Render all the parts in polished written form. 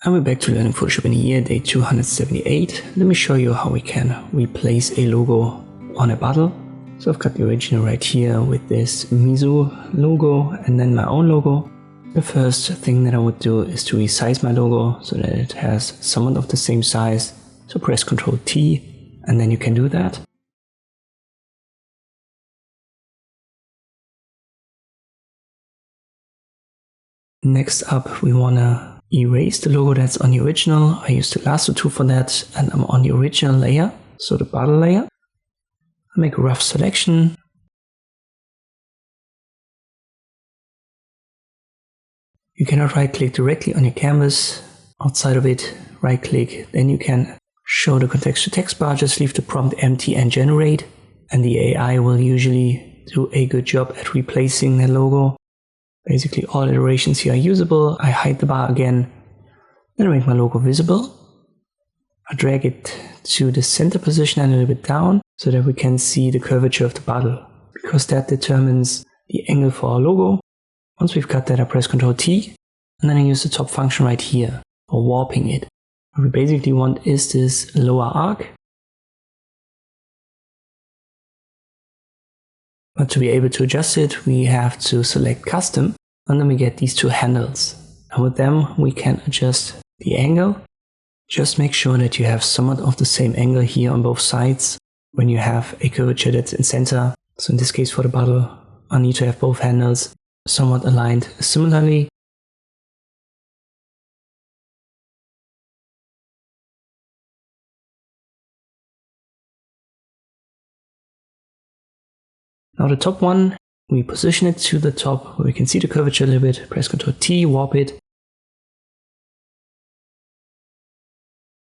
And we're back to learning Photoshop in a year, day 278. Let me show you how we can replace a logo on a bottle. So I've got the original right here with this Mizu logo and then my own logo. The first thing that I would do is to resize my logo so that it has somewhat of the same size. So press Ctrl T and then you can do that. Next up, we want to erase the logo that's on the original. I used the lasso tool for that and I'm on the original layer, so the bottle layer. I make a rough selection. You cannot right click directly on your canvas. Outside of it, right click, then you can show the contextual text bar, just leave the prompt empty and generate. And the AI will usually do a good job at replacing the logo. Basically all iterations here are usable. I hide the bar again, then I make my logo visible. I drag it to the center position and a little bit down so that we can see the curvature of the bottle, because that determines the angle for our logo. Once we've got that, I press Ctrl T and then I use the top function right here for warping it. What we basically want is this lower arc. But to be able to adjust it, we have to select custom and then we get these two handles. And with them, we can adjust the angle. Just make sure that you have somewhat of the same angle here on both sides when you have a curvature that's in center. So in this case for the bottle, I need to have both handles somewhat aligned similarly. Now the top one, we position it to the top where we can see the curvature a little bit, press Ctrl T, warp it.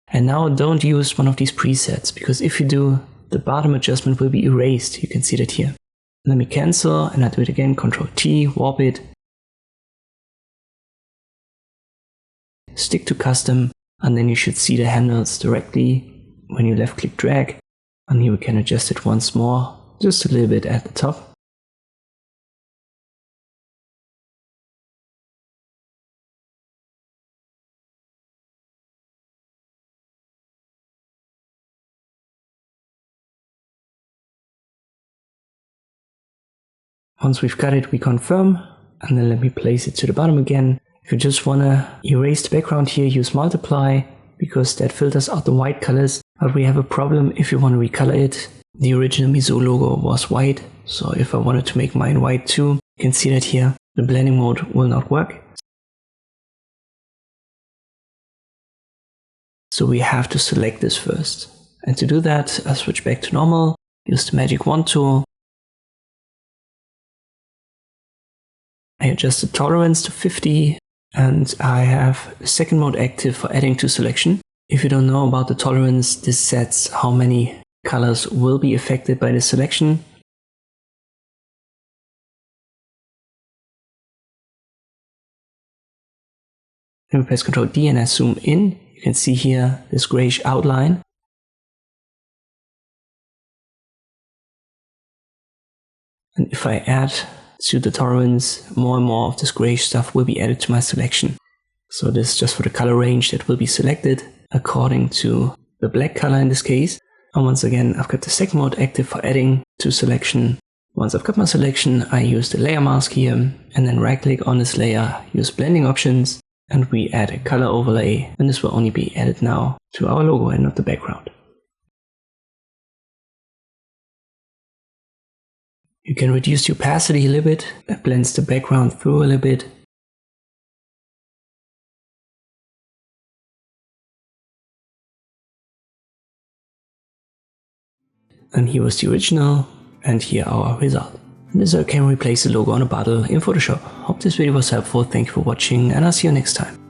And now don't use one of these presets, because if you do, the bottom adjustment will be erased. You can see that here. Let me cancel and I do it again, Ctrl T, warp it. Stick to custom and then you should see the handles directly when you left click drag. And here we can adjust it once more. Just a little bit at the top. Once we've got it, we confirm, and then let me place it to the bottom again. If you just want to erase the background here, use multiply, because that filters out the white colors. But we have a problem if you want to recolor it. The original Mizu logo was white, so if I wanted to make mine white too, you can see that here, the blending mode will not work. So we have to select this first. And to do that, I switch back to normal, use the magic wand tool. I adjust the tolerance to 50 and I have the second mode active for adding to selection. If you don't know about the tolerance, this sets how many colors will be affected by the selection. Then we press Ctrl D and I zoom in. You can see here this grayish outline. And if I add to the tolerance, more and more of this grayish stuff will be added to my selection. So this is just for the color range that will be selected according to the black color in this case. And once again, I've got the second mode active for adding to selection. Once I've got my selection, I use the layer mask here and then right click on this layer, use blending options, and we add a color overlay. And this will only be added now to our logo and not the background. You can reduce the opacity a little bit. That blends the background through a little bit. And here was the original, and here our result. And this is how you can replace the logo on a bottle in Photoshop. Hope this video was helpful, thank you for watching, and I'll see you next time.